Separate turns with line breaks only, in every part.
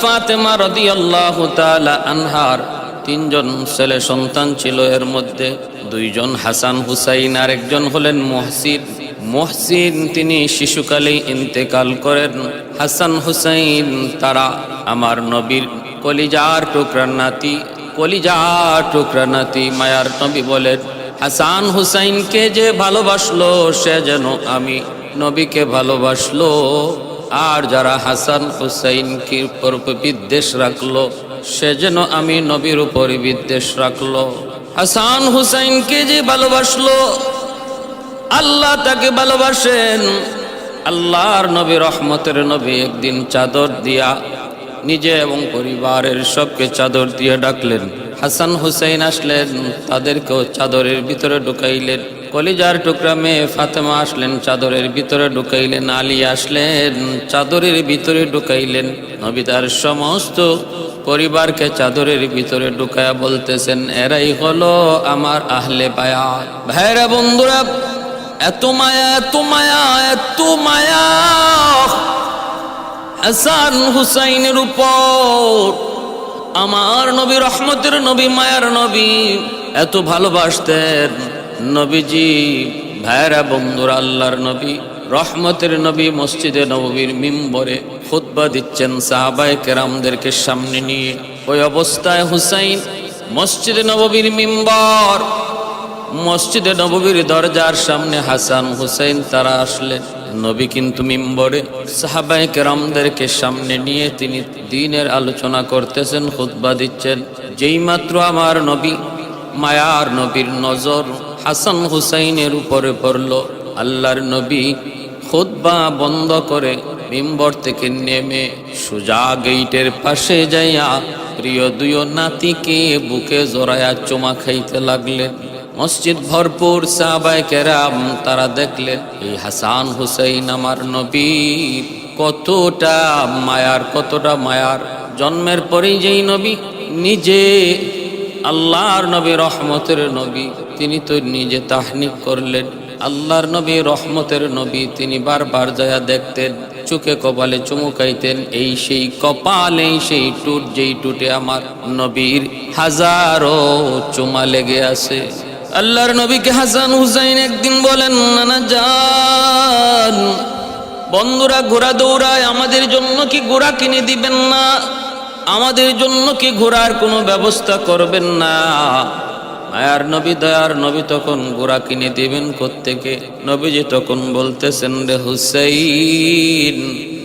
ফাতেমা রাদিয়াল্লাহু তাআলা আনহার তিনজন ছেলে সন্তান ছিল। এর মধ্যে দুইজন হাসান হুসাইন, আর একজন হলেন মুহসিন। মুহসিন তিনি শিশুকালেই ইন্তেকাল করেন। হাসান হুসাইন তারা আমার নবীর কলিজার টুকরা নাতি, কলিজার টুকরা নাতি। মায়ার নবী বলেন, হাসান হুসাইনকে যে ভালোবাসলো সে যেন আমি নবীকে ভালোবাসলো। আর যারা হাসান হুসাইনকে উপর বিদ্বেষ রাখলো সে যেন আমি নবীর উপর বিদ্বেষ রাখলো। হাসান হুসাইনকে যে ভালোবাসলো আল্লাহ তাকে ভালোবাসেন। আল্লাহর নবী, রহমতের নবী একদিন চাদর দিয়া নিজে এবং পরিবারের সবকে চাদর দিয়ে ডাকলেন। হাসান হুসাইন আসলেন, তাদেরকেও চাদরের ভিতরে ঢুকাইলেন। কলিজার টুকরা মেয়ে ফাতেমা আসলেন, চাদরের ভিতরে ঢুকাইলেন। আলী আসলেন, চাদরের ভিতরে ঢুকাইলেন। নবী তার সমস্ত পরিবারকে চাদরের ভিতরে ঢুকায়া বলতেছেন, এরাই হলো আমার আহলে বায়াত। ভাইরা বন্ধুরা, এত মায়া, এত মায়া, এত মায়া হাসান হুসাইনের উপর। আমার নবী, রহমতের নবী, মায়ার নবী এত ভালোবাসতেন নবীজি। ভাইরা বন্ধুরা, আল্লাহর নবী, রহমতের নবী মসজিদে নববীর মিম্বরে খুতবা দিচ্ছেন সাহাবায়ে কেরামদেরকে সামনে নিয়ে। ওই অবস্থায় হুসাইন মসজিদে নববীর মিম্বর, মসজিদে নববীর দরজার সামনে হাসান হুসাইন তারা আসলেন। নবী কিন্তু মিম্বরে সাহাবায়ে কেরামদেরকে সামনে নিয়ে তিনি দ্বীনের আলোচনা করতেছেন, খুতবা দিচ্ছেন। যেই মাত্র আমার নবী, মায়ার নবীর নজর হাসান হুসাইনের উপরে পড়ল, আল্লাহর নবী খুতবা বন্ধ করে মিম্বর থেকে নেমে সোজা গেইটের পাশে যাইয়া প্রিয় দুই নাতিকে বুকে জড়ায়া চুমা খাইতে লাগলেন। মসজিদ ভরপুর সাহাবায়ে কেরাম তারা দেখলেন এই হাসান হুসাইন আমার নবী কতটা মায়ার, কতটা মায়ার। জন্মের পরেই যেই নবী নিজে আল্লাহর নবী, রহমতের নবী, তিনি তো নিজে তাহনিক করলেন। আল্লাহর নবী, রহমতের নবী, তিনি বারবার যায়া দেখতেন, চোখে কপালে চুমুকাইতেন। এই সেই কপাল, এই সেই টুট, যেই টুটে আমার নবীর হাজারো চুমা লেগে আছে। আল্লাহর নবীকে হাসান হুসাইন একদিন বলেন, নানা জান, বন্ধুরা ঘোড়া দৌড়ায়, আমাদের জন্য কি ঘোড়া কিনে দিবেন না? আমাদের জন্য কি ঘোড়ার কোনো ব্যবস্থা করবেন না? মায়ার নবী, দয়ার নবী তখন ঘোড়া কিনে দিবেন কোত্থেকে? নবীজি তখন বলতেছেন, রে হুসাইন,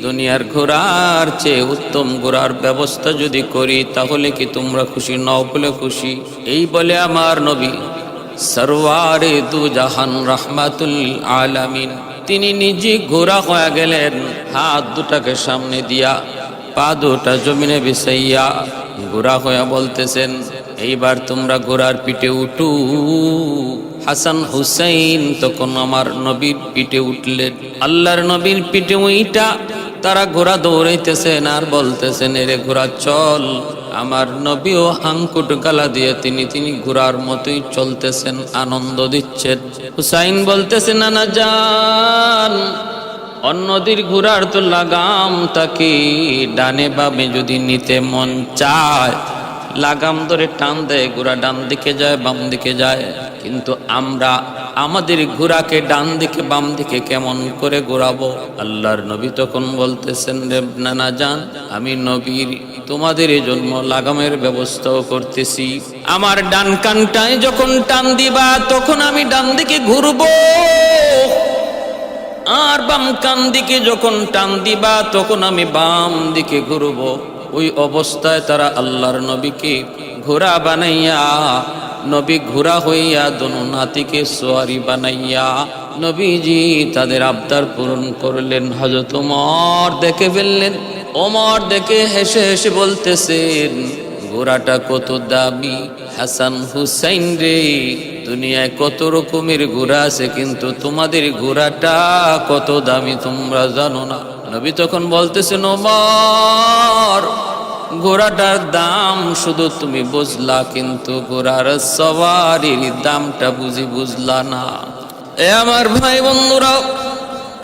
দুনিয়ার ঘোড়ার চেয়ে উত্তম ঘোড়ার ব্যবস্থা যদি করি তাহলে কি তোমরা খুশি নও? বলে খুশি। এই বলে আমার নবী সরওয়ারে দু জাহান রাহমাতুল আলামিন তিনি নিজে ঘোড়া হয়ে গেলেন। হাত দুটাকে সামনে দিয়া, পা দুটা জমিনে বিছাইয়া ঘোড়া হয়ে বলতেছেন, এইবার তোমরা ঘোড়ার পিঠে উঠু। হাসান হুসাইন তখন আমার নবীর পিঠে উঠলেন। আল্লাহর নবীর পিঠে উইটা তারা ঘোড়া দৌড়াইতেছেন আর বলতেছেন, এরে ঘোড়া চল। আমার নবীও হাঙ্কুট গালা দিয়ে তিনি ঘোড়ার মতোই চলতেছেন, আনন্দ দিচ্ছেন। হুসাইন বলতেছেন, নানা জান, অন্যদের ঘোড়ার তো লাগাম তাকে ডানে বামে যদি নিতে মন চায়, লাগাম ধরে টান দেয়, ঘোড়া ডান দিকে যায়, বাম দিকে যায়। কিন্তু আমরা আমাদের ঘোড়াকে ডান দিকে বাম দিকে কেমন করে ঘোরাবো? আল্লাহর নবী তখন বলতেছেন, রে নানা জান, আমি নবীর তোমাদের জন্য লাগামের ব্যবস্থাও করতেছি। আমার ডান কানটায় যখন টান দিবা তখন আমি ডান দিকে ঘুরবো, আর বাম কান দিকে যখন টান দিবা তখন আমি বাম দিকে ঘুরবো। ওই অবস্থায় তারা আল্লাহর নবীকে ঘোড়া বানাইয়া, নবী ঘোড়া হইয়া দোনো নাতিকে সোয়ারি বানাইয়া নবীজি তাদের আবদার পূরণ করলেন। হযরত ওমর দেখে ফেললেন। ওমর দেখে হেসে হেসে বলতেছেন, ঘোড়াটা কত দামি হাসান হুসাইন রে, দুনিয়ায় কত রকমের ঘোড়া আছে কিন্তু তোমাদের ঘোড়াটা কত দামি তোমরা জানো না। নবী তখন বলতেছেন, ওমর, ঘোড়াটার দাম শুধু তুমি বুঝলা, কিন্তু ঘোড়ার সওয়ারির দামটা বুঝলা না। এ আমার ভাই বন্ধুরা,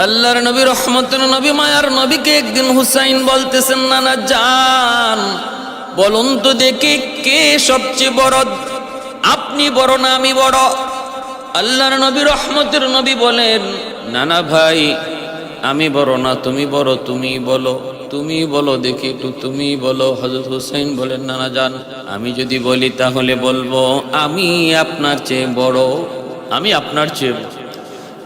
আল্লাহর নবী রহমতের নবী মায়ার নবীকে একদিন হুসাইন বলতেছেন, নানা জান বলুন তো দেখি কে সবচেয়ে বড়, আপনি বড় না আমি বড়? আল্লাহর নবী রহমতের নবী বলেন, নানা ভাই আমি বড় না তুমি বড়, তুমি বলো, তুমি বলো দেখি একটু, তুমি বলো। হযরত হুসাইন বলেন, নানা জান আমি যদি বলি তাহলে বলবো আমি আপনার চেয়ে বড়, আমি আপনার চেয়ে বড়।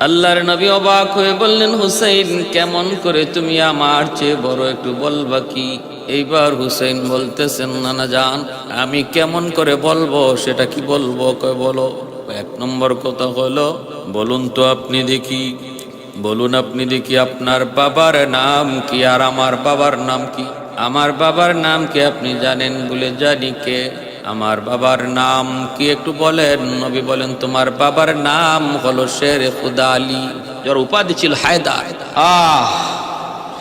আল্লাহর নবী অবাক হয়ে বললেন, হুসাইন কেমন করে তুমি আমার চেয়ে বড়, একটু বলবা কি? এইবার হুসাইন বলতেছেন, নানা জান আমি কেমন করে বলবো, সেটা কি বলবো? কয় বলো। এক নম্বর কথা হলো, বলুন তো আপনি দেখি, বলুন আপনি দেখি আপনার বাবার নাম কি আর আমার বাবার নাম কি? আমার বাবার নাম কি আপনি জানেন? বলে জানি। কে? আমার বাবার নাম কি একটু বলেন। নবী বলেন, তোমার বাবার নাম হলো শের খুদা আলী, যার উপাধি ছিল হায়দার।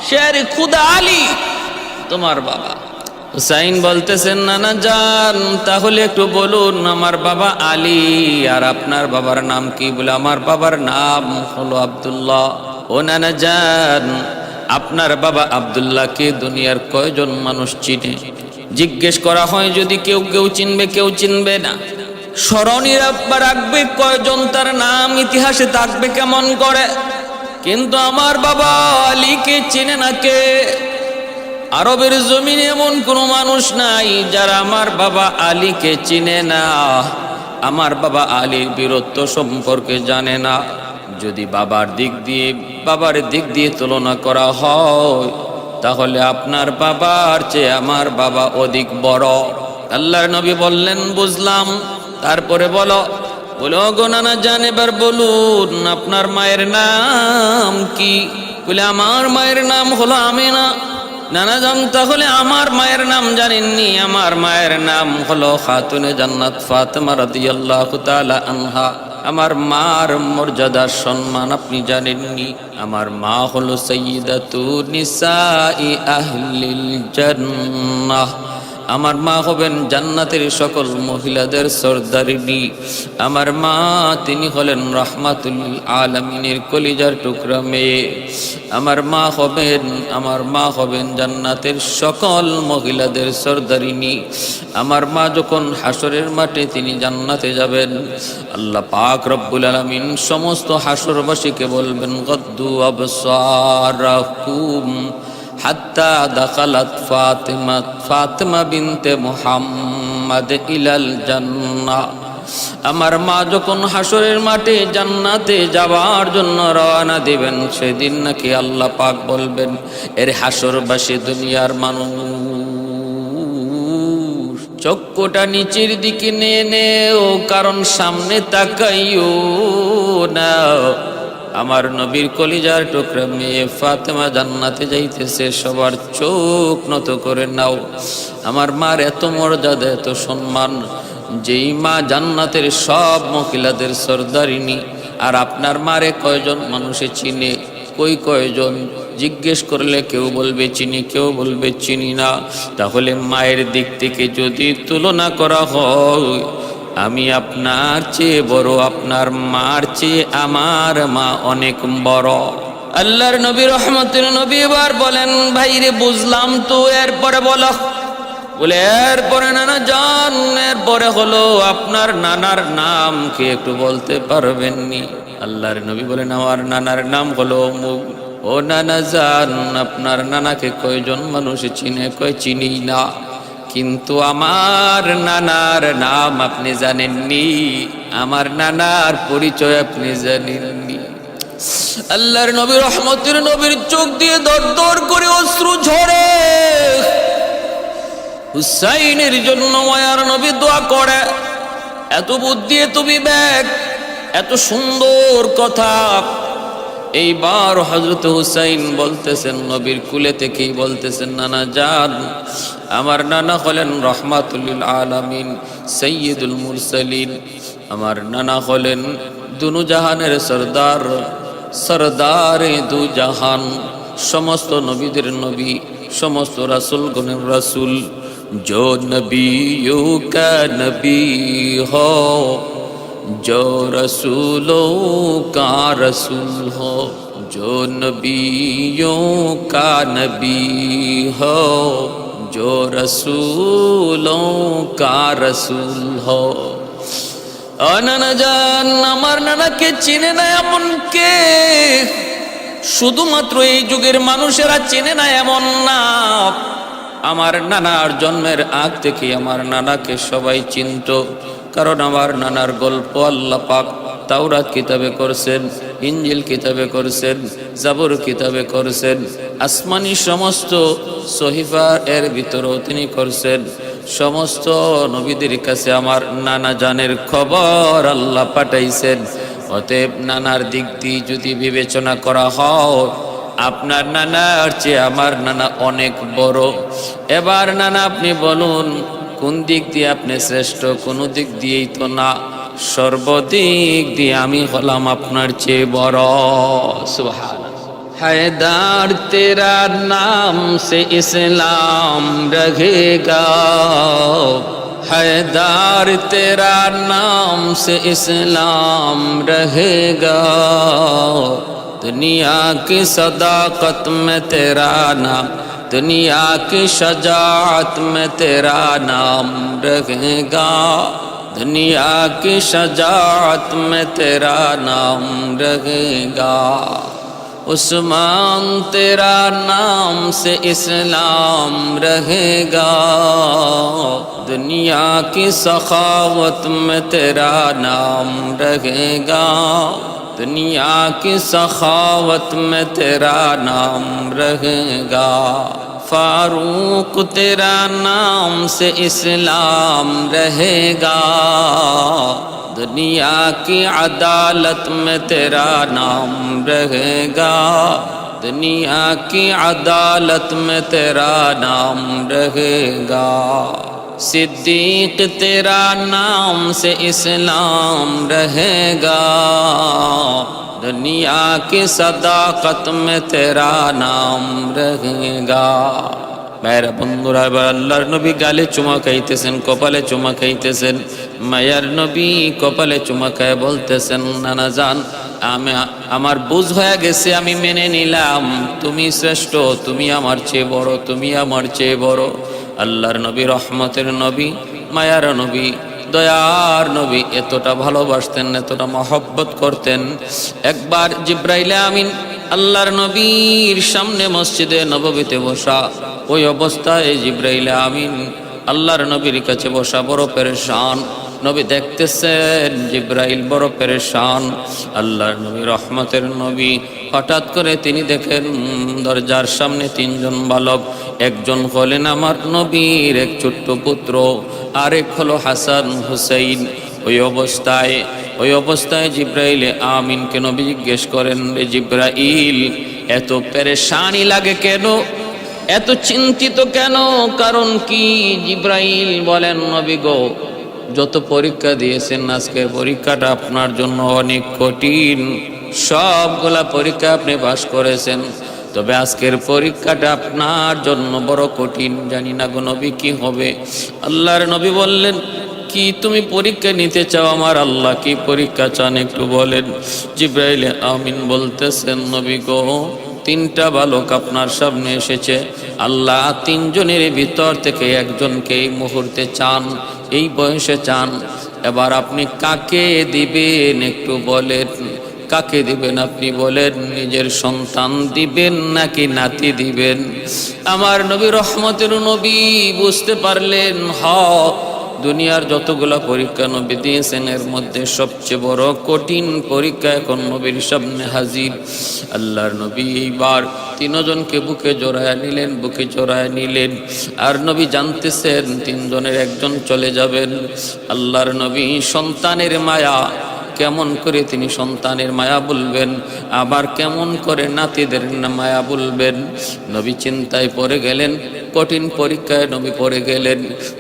শের খুদা আলী তোমার বাবা। হুসাইন বলতেছেন, নানা জান তাহলে একটু বলুন আমার বাবা আলী আর আপনার বাবার নাম কি? বলে আমার বাবার নাম হলো আব্দুল্লাহ। ও নানা জান আপনার বাবা আব্দুল্লাহকে দুনিয়ার কয়জন মানুষ চিনে? জিজ্ঞেস করা হয় যদি কেউ কেউ চিনবে, কেউ চিনবে না। স্মরণে রাখবে কয়জন, তার নাম ইতিহাসে থাকবে কেমন করে। কিন্তু আমার বাবা আলীকে চিনে না কে? আরবের জমিনে এমন কোনো মানুষ নাই যারা আমার বাবা আলীকে চিনে না, আমার বাবা আলীর বীরত্ব সম্পর্কে জানে না। যদি বাবার দিক দিয়ে তুলনা করা হয় তাহলে আপনার বাবার চেয়ে আমার বাবা অধিক বড়। আল্লাহর নবী বললেন, বুঝলাম, তারপরে বলো। বলো গো নানা জান এবার বলুন আপনার মায়ের নাম কি? বলে আমার মায়ের নাম হলো আমিনা। নানা জান তাহলে আমার মায়ের নাম জানেননি? আমার মায়ের নাম হলো খাতুনে জান্নাত ফাতেমা রাদিয়াল্লাহু তাআলা আনহা। আমার মার মর্যাদা সম্মান আপনি জানেননি? আমার মা হলো সাইয়্যিদাতু নিসাই আহলিল জান্নাহ। আমার মা হবেন জান্নাতের সকল মহিলাদের সরদারিনী। আমার মা তিনি হলেন রাহমাতুল আলামিনের কলিজার টুকরা মেয়ে। আমার মা হবেন জান্নাতের সকল মহিলাদের সরদারিনী। আমার মা যখন হাসরের মাঠে তিনি জান্নাতে যাবেন, আল্লাহ পাক রব্বুল আলামিন সমস্ত হাসরবাসীকে বলবেন, গদ্দু আবসারাকুম হাত্তা দাখালাত ফাতিমা বিনতে মুহাম্মাদ ইলাল জান্নাহ। আমার মা যখন হাসরের মাঠে জান্নাতে যাওয়ার জন্য রওনা দিবেন, সেদিন নাকি আল্লাহ পাক বলবেন, এর হাসরবাসী দুনিয়ার মানুষ চক্ষুটা নিচের দিকে নিয়ে নেও, কারণ সামনে তাকাইও না। আমার নবীর কলিজার টুকরা মেয়ে ফাতেমা জান্নাতে যাইতেছে, সবার চোখ নত করে নাও। আমার মার এত মর্যাদা, এত সম্মান, যেই মা জান্নাতের সব মহিলাদের সরদারিনী, আর আপনার মারে কয়জন মানুষে চিনে? কয়জন? জিজ্ঞেস করলে কেউ বলবে চিনি, কেউ বলবে চিনি না। তাহলে মায়ের দিক থেকে যদি তুলনা করা হয়, আমি আপনার চেয়ে বড়, আপনার মার চেয়ে আমার মা অনেক বড়। আল্লাহর নবী রহমতের নবী এবার বলেন, ভাইরে বুঝলাম তো, এরপরে বলো। বলে এরপরে নানা জান, এরপরে হলো আপনার নানার নাম কি একটু বলতে পারবেননি? আল্লাহর নবী বলেন, আমার নানার নাম হলো অমুক। ও নানা জান আপনার নানাকে কয়জন মানুষ চিনে? কয় চিনি না। কিন্তু আমার নানার নাম আপনি জানেননি, আমার নানার পরিচয় আপনি জানেননি। আল্লাহর নবী রহমতের নবীর চোখ দিয়ে দর দর করে অশ্রু ঝরে। হুসাইনের জন্য মায়ার নবী দোয়া করে। এত বুদ্ধি, এত বিবেক, এত সুন্দর কথা। এইবার হযরত হুসাইন বলতেছেন, নবীর কুলে থেকেই বলতেছেন, নানা জান আমার নানা হলেন রাহমাতুল লিল আলামিন, সাইয়্যিদুল মুরসালিন। আমার নানা হলেন দুনু জাহানের সরদার, সরদারে দু জাহান, সমস্ত নবীদের নবী, সমস্ত রাসূলগণের রাসূল। जो नबियों का नबी हो, जो रसूलों का रसूल हो, जो नबियों का नबी हो, जो रसूलों का रसूल हो। ও নানা জান, আমার নানাকে চিনে না এমন কে? শুধুমাত্র এই যুগের মানুষেরা চেনে না এমন না, আমার নানার জন্মের আগ থেকে আমার নানাকে সবাই চিনত। কারণ আমার নানার গল্প আল্লাহ পাক তাওরাত কিতাবে করছেন, ইনজিল কিতাবে করছেন, জাবুর কিতাবে করছেন, আসমানি সমস্ত সহিফা এর ভিতরেও তিনি করছেন। সমস্ত নবীদের কাছে আমার নানা জানের খবর আল্লাহ পাঠাইছেন। অতএব নানার দিক দিয়ে যদি বিবেচনা করা হয়, আপনার নানার চেয়ে আমার নানা অনেক বড়। এবার নানা আপনি বলুন কোন দিক দিয়ে আপনি শ্রেষ্ঠ? কোনো দিক দিয়েই তো না, সর্বদিক দিয়ে আমি হলাম আপনার চেয়ে বড়। সুবহানাল্লাহ। हैदर तेरा नाम से इस्लाम रहेगा, हैदर तेरा नाम से इस्लाम रहेगा, दुनिया की सदाकत में तेरा नाम, दुनिया की शजाअत में तेरा नाम रहेगा, दुनिया की शजाअत में तेरा नाम रहेगा। उस्मान तेरा नाम से इस्लाम रहेगा, दुनिया की सखावत में तेरा नाम रहेगा, दुनिया की सखावत में तेरा नाम रहेगा। फारूक तेरा नाम से इस्लाम रहेगा, दुनिया की अदालत में तेरा नाम रहेगा, दुनिया की अदालत में तेरा नाम रहेगा। सिद्दीक तेरा नाम से इस्लाम रहेगा, दुनिया की सदाकत में तेरा नाम रहेगा। मेरा बंधुरा अल्लाहर नबी गाले चुमा खाइतेছেন, কপালে চুমা খাইতেছেন। মায়ার নবী কপালে চুমা খায় বলতেছেন, নানা জান আমি আমার বুঝ হয়ে গেছে, আমি মেনে নিলাম তুমি শ্রেষ্ঠ, তুমি আমার চেয়ে বড়, তুমি আমার চেয়ে বড়। আল্লাহর নবী রহমতের নবী, মায়ার নবী, দয়ার নবী এতটা ভালোবাসতেন, এতটা মহব্বত করতেন। একবার জিব্রাইল আমিন আল্লাহর নবীর সামনে মসজিদে নববীতে বসা, ওই অবস্থায় জিব্রাইল আমিন আল্লাহর নবীর কাছে বসা, বড় পেরেশান। নবী দেখতেছেন জিব্রাইল বড় পেরেশান। আল্লাহর নবী রহমতের নবী হঠাৎ করে তিনি দেখেন দরজার সামনে তিনজন বালক, একজন হলেন আমার নবীর এক ছোট্ট পুত্র, আরেক হলো হাসান হুসাইন। ওই অবস্থায় জিব্রাইল আমিনকে নবী জিজ্ঞেস করেন, রে জিব্রাইল এত পেরেশানি লাগে কেন, এত চিন্তিত কেন, কারণ কি? জিব্রাইল বলেন, নবী গো যত পরীক্ষা দিয়েছেন আজকের পরীক্ষাটা আপনার জন্য অনেক কঠিন, সবগুলা পরীক্ষা আপনি পাস করেছেন, তবে আজকের পরীক্ষাটা আপনার জন্য বড় কঠিন। জানি না গো নবী কি হবে। আল্লাহর নবী বললেন, কি তুমি পরীক্ষা নিতে চাও? আমার আল্লাহ কি পরীক্ষা চান একটু বলেন। জিব্রাইল আমিন বলতেছেন, নবী গো তিনটা বালক আপনার সামনে এসেছে, আল্লাহ তিনজনের ভিতর থেকে একজনকে এই মুহূর্তে চান, এই বয়সে চান। এবার আপনি কাকে দিবেন একটু বলেন, কাকে দিবেন আপনি বলেন, নিজের সন্তান দিবেন নাকি নাতি দিবেন? আমার নবী রহমতের নবী বুঝতে পারলেন, দুনিয়ার যতগুলা পরীক্ষা নবী দিয়েছেন এর মধ্যে সবচেয়ে বড় কঠিন পরীক্ষা এখন নবীর সামনে হাজির। আল্লাহর নবী এইবার তিনজনকে বুকে জড়ায় নিলেন, আর নবী জানতেছেন তিনজনের একজন চলে যাবেন। আল্লাহর নবী সন্তানের মায়া, কেমন করে তিনি সন্তানের মায়া বলবেন, আবার কেমন করে নাতিদের মায়া বলবেন? নবী চিন্তায় পড়ে গেলেন, কঠিন পরীক্ষায় নবী পড়ে গেলেন।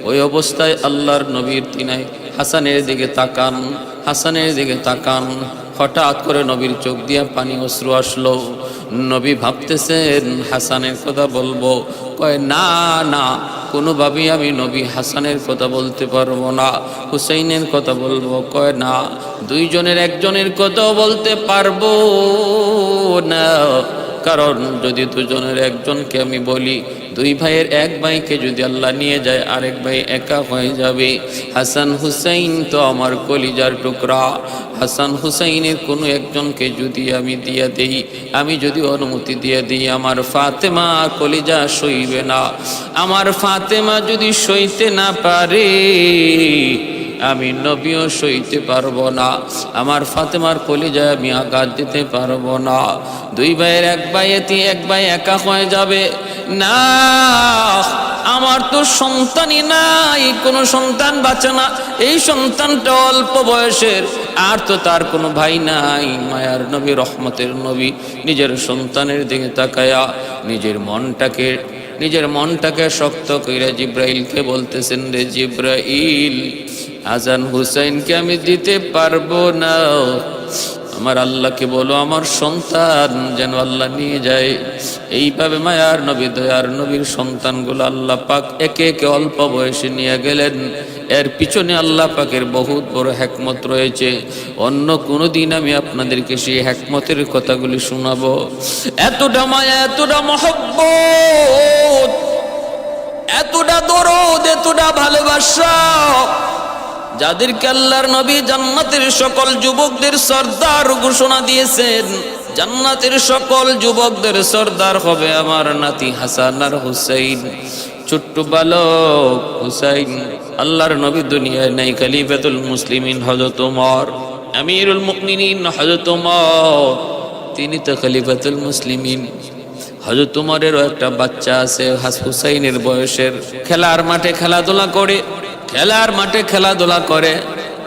ওই অবস্থায় আল্লাহর নবীর তিনাই হাসানের দিকে তাকান, হঠাৎ করে নবীর চোখ দিয়ে পানি অশ্রু আসলো। নবী ভাবতেছেন হাসানের কথা বলবো, কয় না না, কোনোভাবেই আমি নবী হাসানের কথা বলতে পারবো না, হুসাইনের কথা বলবো। কয় না, দুইজনের একজনের কথাও বলতে পারবো না, কারণ যদি দুজনের একজনকে আমি বলি, দুই ভাইয়ের এক ভাইকে যদি আল্লাহ নিয়ে যায়, আরেক ভাই একা হয়ে যাবে। হাসান হুসাইন তো আমার কলিজার টুকরা, হাসান হুসাইনের কোনো একজনকে যদি আমি দিয়ে দেই, আমি যদি অনুমতি দিয়ে দিই, আমার ফাতেমা কলিজা সইবে না। আমার ফাতেমা যদি সইতে না পারে, আমি নবীও সইতে পারবো না। আমার ফাতেমার কলিজায় আমি আঘাত দিতে পারবো না। দুই ভাইয়ের এক ভাই একা হয়ে যাবে না। আমার তো সন্তানই নাই, কোনো সন্তান বাঁচে না। এই সন্তানটা অল্প বয়সের, আর তো তার কোনো ভাই নাই। মায়ার নবী, রহমতের নবী নিজের সন্তানের দিকে তাকায়া নিজের মনটাকে শক্ত কইরা জিব্রাইলকে বলতেছেন, রে জিব্রাইল, হাসান হুসাইনকে আমি দিতে পারবো না। আমার আল্লাহকে বলো আমার সন্তান যেন আল্লাহ নিয়ে যায়। এইভাবে মায়ার নবী, দয়ার নবীর সন্তানগুলো আল্লাহ পাক একে একে অল্প বয়সে নিয়ে গেলেন। এর পিছনে আল্লাহ পাকের বহুত বড় হিকমত রয়েছে। অন্য কোনো দিন আমি আপনাদেরকে সেই হিকমতের কথাগুলি শোনাবো। এতটা মায়া, এতটা মহব্বত, এতটা দরদ, এতটা ভালোবাসা, যাদেরকে আল্লাহর নবী জান্নাতের সকল যুবকদের সর্দার ঘোষণা দিয়েছেন। জান্নাতের সকল যুবকদের সর্দার হবে আমার নাতি হাসান আর হুসাইন। ছোট্ট বালক হুসাইন, আল্লাহর নবী দুনিয়ায় নাই। খলিফাতুল মুসলিমিন হযরত ওমর, আমিরুল মুমিনিন হযরত ওমর, তিনি তো খলিফাতুল মুসলিমিন। হযরত ওমরেরও একটা বাচ্চা আছে হুসাইনের বয়সের। খেলার মাঠে খেলাধুলা করে,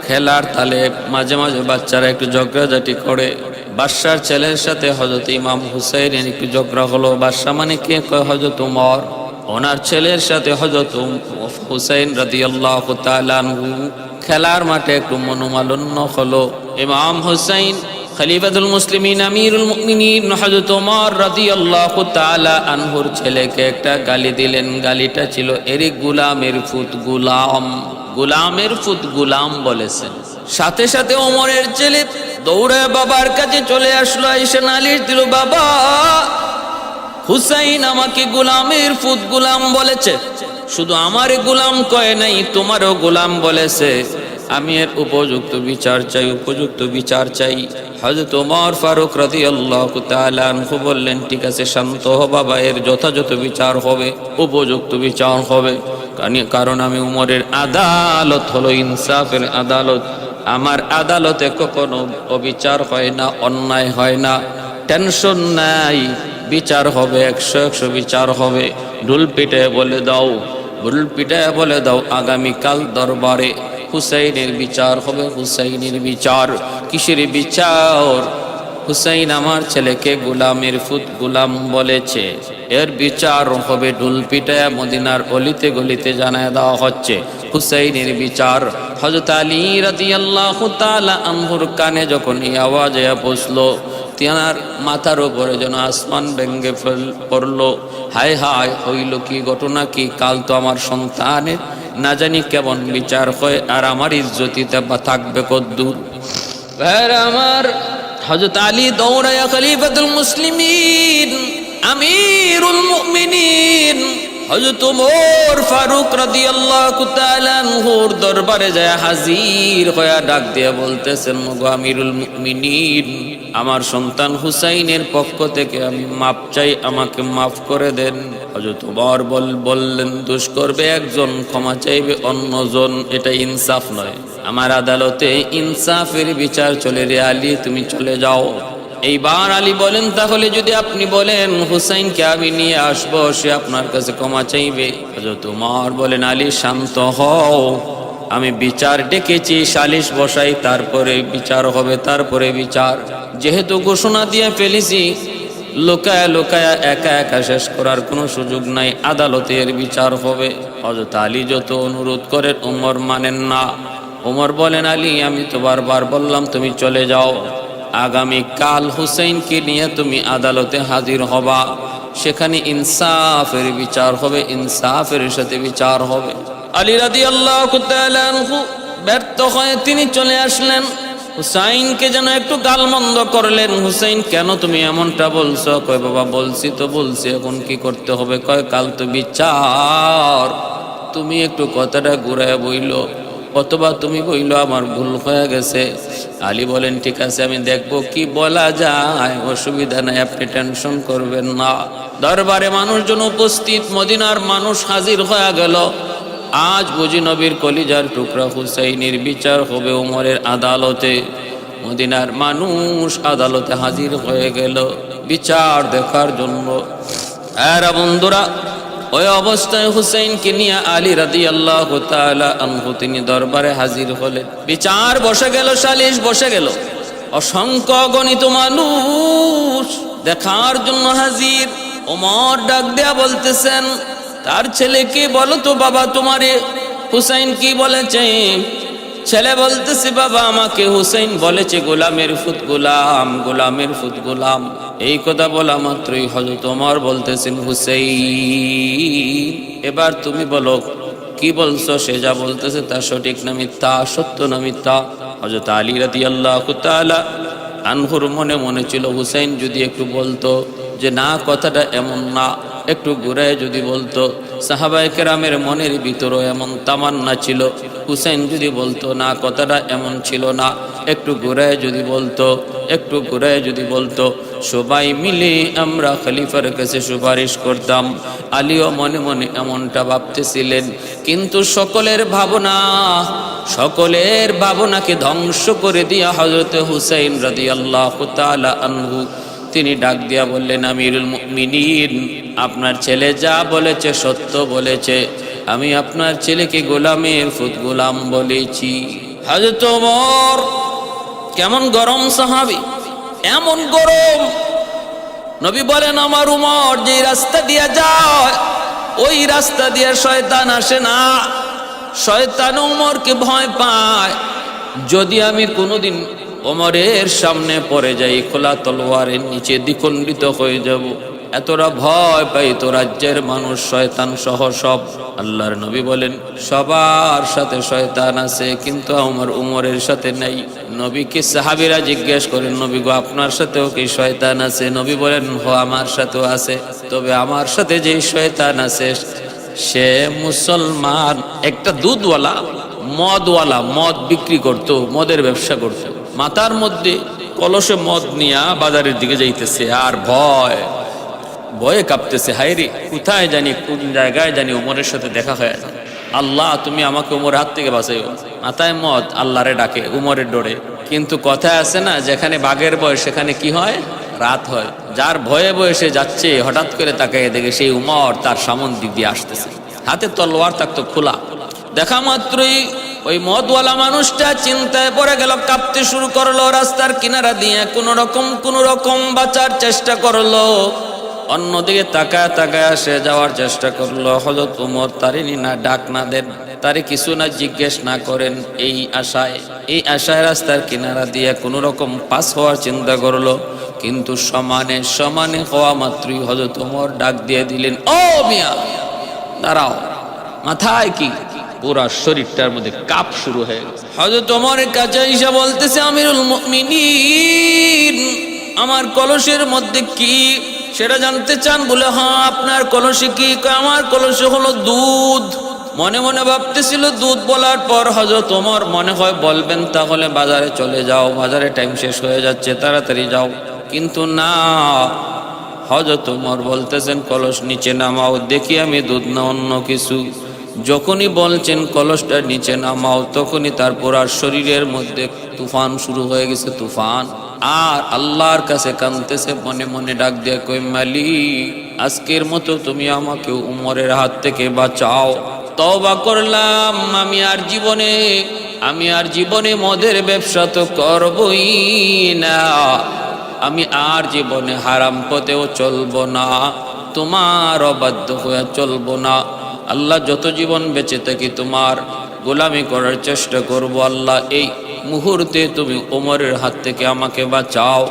খেলার তালে মাঝে মাঝে বাচ্চারা একটু ঝগড়াঝাটি করে। বাদশার ছেলের সাথে হযরত ইমাম হুসাইনের একটু ঝগড়া হলো। বাদশা মানে কে? কয় হযরত ওমর। ওনার ছেলের সাথে হযরত হুসাইন রাদিয়াল্লাহু তাআলা আনহু খেলার মাঠে একটু মনোমালিন্য হলো। ইমাম হুসাইন খলিফাতুল মুসলিমিন, আমিরুল মুমিনিন হযরত ওমর রাদিয়াল্লাহু তাআলা আনহুর ছেলেকে একটা গালি দিলেন। গালিটা ছিল, এরে গোলামের ফুত গোলাম। গোলামের ফুত গোলাম বলেছেন। সাথে সাথে ওমরের ছেলে দৌড়ে বাবার কাছে চলে আসলো, এসে নালিশ দিল, বাবা, হুসাইন আমাকে গোলামের ফুত গোলাম বলেছে। শুধু আমারে গোলাম কয় নাই, তোমারও গোলাম বলেছে। আমি এর উপযুক্ত বিচার চাই। হযরত ওমর ফারুক রাদিয়াল্লাহু তাআলা আনহু বললেন, ঠিক আছে, শান্ত হও বাবা, এর যথাযথ বিচার হবে, উপযুক্ত বিচার হবে। কারণ আমি উমরের আদালত হলো ইনসাফের আদালত। আমার আদালতে কখনো অবিচার হয় না, অন্যায় হয় না। টেনশন নাই, বিচার হবে, 100 বিচার হবে। ঢোল পিটায় বলে দাও আগামীকাল দরবারে হুসাইনের বিচার হবে। হুসাইনের বিচার কিসের বিচার? হুসাইন আমার ছেলেকে গোলামের ফুত গোলাম বলেছে, এর বিচার হবে। ঢোল পিটায় মদিনার অলিতে গলিতে জানায় দেওয়া হচ্ছে হুসাইনের বিচার। হযরত আলী রাদিয়াল্লাহু তাআলা আনহুর কানে যখন এই আওয়াজ পৌঁছলো, তিনার মাথার উপরে যেন আসমান ভেঙে পড়লো। হায় হায়, হইল কি, ঘটনা কি? কাল তো আমার সন্তানের না জানি কেমন বিচার হয়, আর আমার ইজ্জতিতে বা থাকবে কদ্দূর। ভাইরা আমার, হযরত আলী দৌড়ায়া খলিফাতুল মুসলিমিন, আমিরুল মুমিনিন হযরত ওমর ফারুক রাদিয়াল্লাহু তাআলা আনহুর দরবারে যায় হাজির হয়ে ডাক দিয়ে বলতেছেন, গো আমিরুল মুমিনিন, আমার সন্তান হুসাইনের পক্ষ থেকে আমি মাপ চাই, আমাকে মাফ করে দেন। হযরত ওমর বললেন, দোষ করবে একজন, ক্ষমা চাইবে অন্যজন, এটা ইনসাফ নয়। আমার আদালতে ইনসাফের বিচার চলে রে আলী, তুমি চলে যাও। এইবার আলী বলেন, তাহলে যদি আপনি বলেন হুসাইনকে আমি নিয়ে আসবো, সে আপনার কাছে ক্ষমা চাইবে। হযরত ওমর বলেন, আলী শান্ত হও, আমি বিচার ডেকেছি, সালিশ বসাই, তারপরে বিচার হবে, তারপরে বিচার। যেহেতু ঘোষণা দিয়ে ফেলেছি, লোকায়া একা একা শেষ করার কোনো সুযোগ নাই, আদালতের বিচার হবে। হযরত আলী যত অনুরোধ করেন ওমর মানেন না। ওমর বলেন, আলী আমি তো বারবার বললাম তুমি চলে যাও, আগামী কাল হুসাইনকে নিয়ে তুমি আদালতে হাজির হবা। সেখানে ইনসাফের বিচার হবে, ইনসাফের সাথে বিচার হবে। আলী রাদিয়াল্লাহু তাআলা আনহু ব্যর্থ হয়ে তিনি চলে আসলেন, হুসাইনকে যেন একটু গালমন্দ করলেন। হুসাইন, কেন তুমি এমনটা বলছো? কয় বাবা বলছি তো বলছি, এখন কি করতে হবে? কয় কাল তো বিচার, তুমি একটু কথাটা ঘুরায় বইল, অথবা তুমি বইল আমার ভুল হয়ে গেছে। আলী বলেন ঠিক আছে, আমি দেখবো কি বলা যায়, অসুবিধা নাই, আপনি টেনশন করবেন না। দরবারে মানুষজন উপস্থিত, মদিনার মানুষ হাজির হয়ে গেল। আজ বুঝি নবীর কলিজার টুকরা হুসাইনের বিচার হবে উমরের আদালতে। মদিনার মানুষ আদালতে হাজির হয়ে গেল বিচার দেখার জন্য। আর বন্ধুরা, ওই অবস্থায় হুসাইনকে নিয়ে আলী রাদিয়াল্লাহু তাআলা আনহু তিনি দরবারে হাজির হলেন। বিচার বসে গেল, সালিশ বসে গেল। অসংখ্য গণিত মানুষ দেখার জন্য হাজির। ওমর ডাক দেয়া বলতেছেন, তার ছেলেকে বলো তো বাবা, তোমারে হুসাইন কি বলেছে? ছেলে বলতেছে, বাবা আমাকে হুসাইন বলেছে গোলামের ফুত গোলাম, গোলামের ফুত গোলাম। এই কথা বলা মাত্রই হযরত ওমর বলতেছেন, হুসাইন এবার তুমি বলো কি বলছো? সে যা বলতেছে তা সঠিক না মিথ্যা, সত্য না মিথ্যা? হযরত আলী রাদিয়াল্লাহু তাআলা আনহুর মনে মনে ছিল, হুসাইন যদি একটু বলতো যে না কথাটা এমন না, একটু ঘুরায় যদি বলতো। সাহাবায়ে কেরামের মনের ভিতরও এমন তামান্না ছিল, হুসাইন যদি বলতো না কথাটা এমন ছিল না, একটু ঘুরায় যদি বলতো, একটু ঘুরায় যদি বলতো, সবাই মিলে আমরা খলিফার কাছে সুপারিশ করতাম। আলীও মনে মনে এমনটা ভাবতেছিলেন, কিন্তু সকলের ভাবনাকে ধ্বংস করে দিয়া হযরত হুসাইন রাদিয়াল্লাহু তাআলা আনহু তিনি ডাক দিয়া বললেন, আমিরুল মুমিনিন, আপনার ছেলে যা বলেছে সত্য বলেছে। আমি আপনার ছেলেকে গোলামের ফুত গোলাম বলেছি। হযরত ওমর কেমন গরম সাহাবী, এমন গরম। নবী বলেন, আমার উমর যে রাস্তা দিয়ে যায় ওই রাস্তা দিয়ে শয়তান আসে না, শয়তান উমরকে ভয় পায়। যদি আমি কোনোদিন ওমরের সামনে পড়ে যাই, খোলা তলোয়ারের নিচে দ্বিখণ্ডিত হয়ে যাব। এতটা ভয় পাই তো রাজ্যের মানুষ, শয়তান সহ সব। আল্লাহর নবী বলেন, সবার সাথে শয়তান আছে, কিন্তু আমার উমরের সাথে নাই। নবীকে সাহাবীরা জিজ্ঞেস করেন, নবী গো আপনার সাথেও কি শয়তান আছে? নবী বলেন, হ আমার সাথেও আছে, তবে আমার সাথে যে শয়তান আছে সে মুসলমান। একটা দুধওয়ালা মদওয়ালা, মদ বিক্রি করতো, মদের ব্যবসা করতো, মাথার মধ্যে কলসে মদ নিয়া বাজারের দিকে যাইতেছে, আর ভয়ে কাঁপতেছে, হায়রে কোথায় জানি, কোন জায়গায় জানি ওমরের সাথে দেখা হয়ে যায়। আল্লাহ তুমি আমাকে ওমরের হাত থেকে বাঁচাইও। মাথায় মদ, আল্লাহরে ডাকে উমরের ডোরে। কিন্তু কথায় আছে না, যেখানে বাঘের ভয় সেখানে কি হয়? রাত হয়। যার ভয়ে ভয়ে সে যাচ্ছে, হঠাৎ করে তাকায় দেখে সেই উমর তার সামন দিক দিয়ে আসতেছে, হাতে তলোয়ার থাকতো খোলা। দেখা মাত্রই ওই মদওয়ালা মানুষটা চিন্তায় পড়ে গেল, কাঁপতে শুরু করলো। রাস্তার কিনারা দিয়ে কোন রকম বাঁচার চেষ্টা করলো, অন্যদিকে তাকায় সে যাওয়ার চেষ্টা করলো। হযরত ওমর তারিনি না ডাক না দেন, তারে কিছু না জিজ্ঞেস না করেন, এই আশায় রাস্তার কিনারা দিয়ে কোন রকম পাস হওয়ার চিন্তা করলো। কিন্তু সমানে হওয়া মাত্রই হযরত ওমর ডাক দিয়ে দিলেন, ও মিয়া দাঁড়াও। মাথায় কি, পুরা শরীরটার মধ্যে কাঁপ শুরু হয়ে গেছে। হযরত ওমরের কাছে এসে বলতেছে, আমিরুল মুমিনিন, আমার কলসের মধ্যে কি সেটা জানতে চান? বলে, হ্যাঁ আপনার কলসে কি? আমার কলসে হলো দুধ। মনে মনে ভাবতেছিল দুধ। বলার পর হযরত ওমর মনে হয় বলবেন তাহলে বাজারে চলে যাও, বাজারে টাইম শেষ হয়ে যাচ্ছে, তাড়াতাড়ি যাও। কিন্তু না, হযরত ওমর বলতেছেন, কলস নিচে নামাও, দেখি আমি দুধ না অন্য কিছু। যখনই বলছেন কলসটা নিচে নামাও, তখনই তার পুরা শরীরের মধ্যে তুফান শুরু হয়ে গেছে, তুফান। আর আল্লাহর কাছে কাঁদতেছে, মনে মনে ডাক দিয়ে কই, মালিক আজকের মতো তুমি আমাকে উমরের হাত থেকে বাঁচাও। তওবা করলাম, আমি আর জীবনে মদের ব্যবসা তো করবই না, আমি আর জীবনে হারাম পথেও চলবো না, তোমার অবাধ্য হয়ে চলবো না। আল্লাহ যত জীবন বেঁচে থাকি তোমার গোলামি করার চেষ্টা করব। আল্লাহ এই মুহূর্তে তুমি ওমরের হাত থেকে আমাকে বাঁচাও।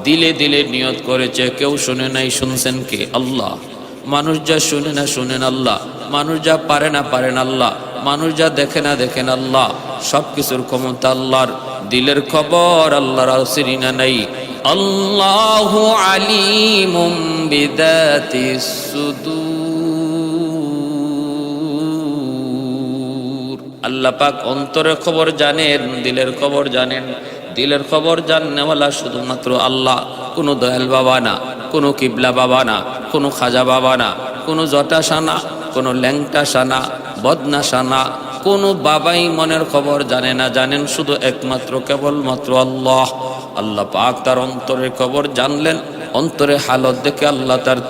দিলে দিলে নিয়ত করেছে, কেউ শুনে নাই, শুনছেন কে? আল্লাহ। মানুষ যা শুনে না শুনেন আল্লাহ, মানুষ যা পারে না পারেন আল্লাহ, মানুষ যা দেখে না দেখেন আল্লাহ। সব কিছুর ক্ষমতা আল্লাহর, দিলের খবর আল্লাহর আসিরি না নাই। আল্লাহু আলিমুম বিদাতিস সুদূর। আল্লাহ পাক অন্তরের খবর জানেন, দিলের খবর জানেন। দিলের খবর জাননেওয়ালা শুধুমাত্র আল্লাহ। কোনো দয়াল বাবা না, কোনো কিবলা বাবা না, কোনো খাজা বাবা না, কোনো জটা সানা, কোনো ল্যাংটা সানা, বদনা সানা, কোনো বাবাই মনের খবর জানে না। জানেন শুধু একমাত্র কেবলমাত্র আল্লাহ। আল্লাহ পাক তার অন্তরের খবর জানলেন, অন্তরে হালত দেখে আল্লাহ তার